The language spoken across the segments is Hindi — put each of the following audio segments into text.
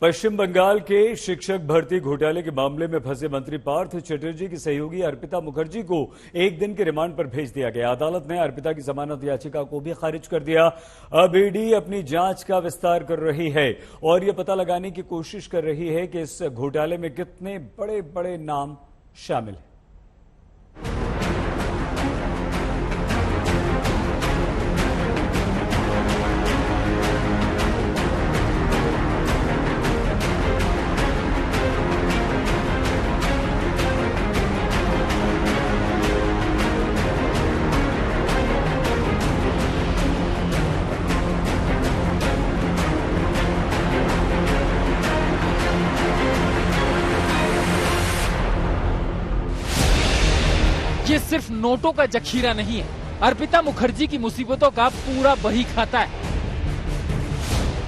पश्चिम बंगाल के शिक्षक भर्ती घोटाले के मामले में फंसे मंत्री पार्थ चटर्जी की सहयोगी अर्पिता मुखर्जी को एक दिन के रिमांड पर भेज दिया गया। अदालत ने अर्पिता की जमानत याचिका को भी खारिज कर दिया। अब ईडी अपनी जांच का विस्तार कर रही है और यह पता लगाने की कोशिश कर रही है कि इस घोटाले में कितने बड़े बड़े नाम शामिल हैं। ये सिर्फ नोटों का जखीरा नहीं है, अर्पिता मुखर्जी की मुसीबतों का पूरा बही खाता है।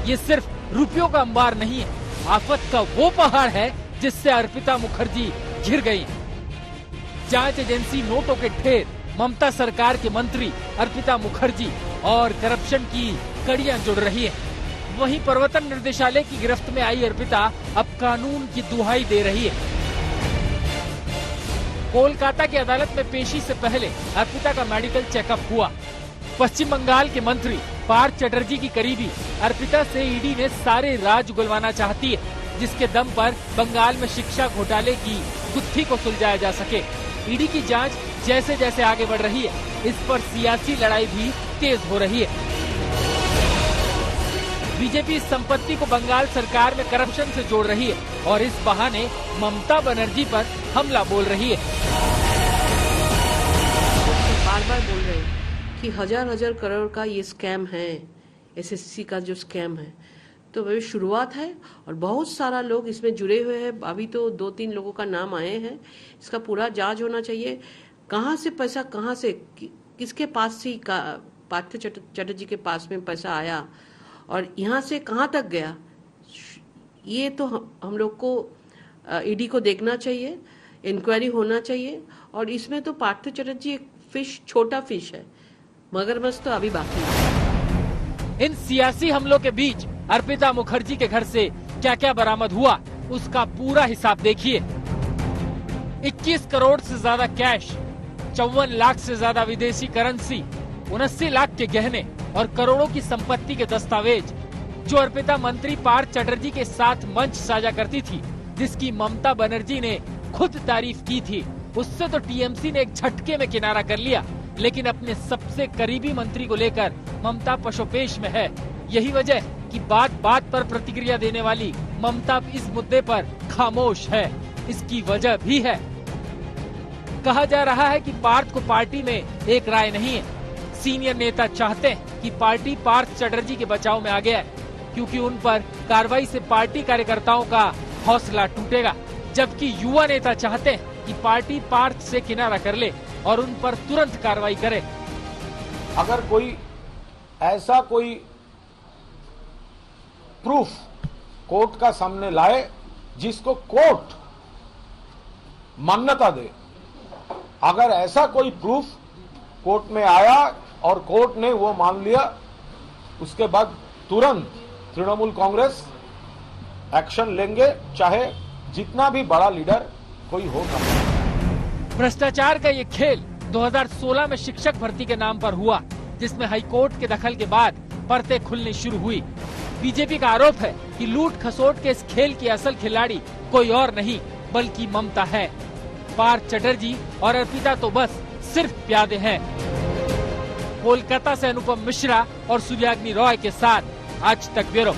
ये सिर्फ रुपयों का अंबार नहीं है, आफत का वो पहाड़ है जिससे अर्पिता मुखर्जी घिर गई। जांच एजेंसी नोटों के ढेर, ममता सरकार के मंत्री अर्पिता मुखर्जी और करप्शन की कड़ियां जुड़ रही है। वहीं प्रवर्तन निर्देशालय की गिरफ्त में आई अर्पिता अब कानून की दुहाई दे रही है। कोलकाता की अदालत में पेशी से पहले अर्पिता का मेडिकल चेकअप हुआ। पश्चिम बंगाल के मंत्री पार्थ चटर्जी की करीबी अर्पिता से ईडी ने सारे राज उगलवाना चाहती है, जिसके दम पर बंगाल में शिक्षा घोटाले की गुत्थी को सुलझाया जा सके। ईडी की जांच जैसे जैसे आगे बढ़ रही है, इस पर सियासी लड़ाई भी तेज हो रही है। बीजेपी इस संपत्ति को बंगाल सरकार में करप्शन से जोड़ रही है और इस बहाने ममता बनर्जी पर हमला बोल रही है। बार बार बोल रहे हैं कि हजार करोड़ का ये स्कैम है, एसएससी का जो स्कैम है, तो वही शुरुआत है और बहुत सारा लोग इसमें जुड़े हुए हैं। अभी तो 2-3 लोगों का नाम आए हैं। इसका पूरा जांच होना चाहिए। कहाँ से पैसा, कहाँ से, किसके पास से पार्थ चटर्जी के पास में पैसा आया और यहाँ से कहाँ तक गया, ये तो हम लोग को ईडी को देखना चाहिए, इंक्वायरी होना चाहिए। और इसमें तो पार्थ चटर्जी एक फिश, छोटा फिश है, मगरमच्छ तो अभी बाकी है। इन सियासी हमलों के बीच अर्पिता मुखर्जी के घर से क्या क्या बरामद हुआ, उसका पूरा हिसाब देखिए। 21 करोड़ से ज्यादा कैश, 54 लाख से ज्यादा विदेशी करेंसी, 79 लाख के गहने और करोड़ों की संपत्ति के दस्तावेज, जो अर्पिता मंत्री पार्थ चटर्जी के साथ मंच साझा करती थी, जिसकी ममता बनर्जी ने खुद तारीफ की थी, उससे तो टीएमसी ने एक झटके में किनारा कर लिया। लेकिन अपने सबसे करीबी मंत्री को लेकर ममता पशोपेश में है। यही वजह कि बात बात पर प्रतिक्रिया देने वाली ममता इस मुद्दे पर खामोश है। इसकी वजह भी है। कहा जा रहा है कि पार्थ को पार्टी में एक राय नहीं है। सीनियर नेता चाहते हैं कि पार्टी पार्थ चटर्जी के बचाव में आ गया है, क्योंकि उन पर कार्रवाई से पार्टी कार्यकर्ताओं का हौसला टूटेगा, जबकि युवा नेता चाहते हैं कि पार्टी पार्थ से किनारा कर ले और उन पर तुरंत कार्रवाई करे। अगर कोई ऐसा कोई प्रूफ कोर्ट का सामने लाए जिसको कोर्ट मान्यता दे, अगर ऐसा कोई प्रूफ कोर्ट में आया और कोर्ट ने वो मान लिया, उसके बाद तुरंत तृणमूल कांग्रेस एक्शन लेंगे, चाहे जितना भी बड़ा लीडर कोई होगा। भ्रष्टाचार का ये खेल 2016 में शिक्षक भर्ती के नाम पर हुआ, जिसमें हाईकोर्ट के दखल के बाद परतें खुलनी शुरू हुई। बीजेपी का आरोप है कि लूट खसोट के इस खेल की असल खिलाड़ी कोई और नहीं बल्कि ममता है। पार्थ चटर्जी और अर्पिता तो बस सिर्फ प्यादे हैं। कोलकाता से अनुपम मिश्रा और सूर्याग्नि रॉय के साथ आज तक ब्यूरो।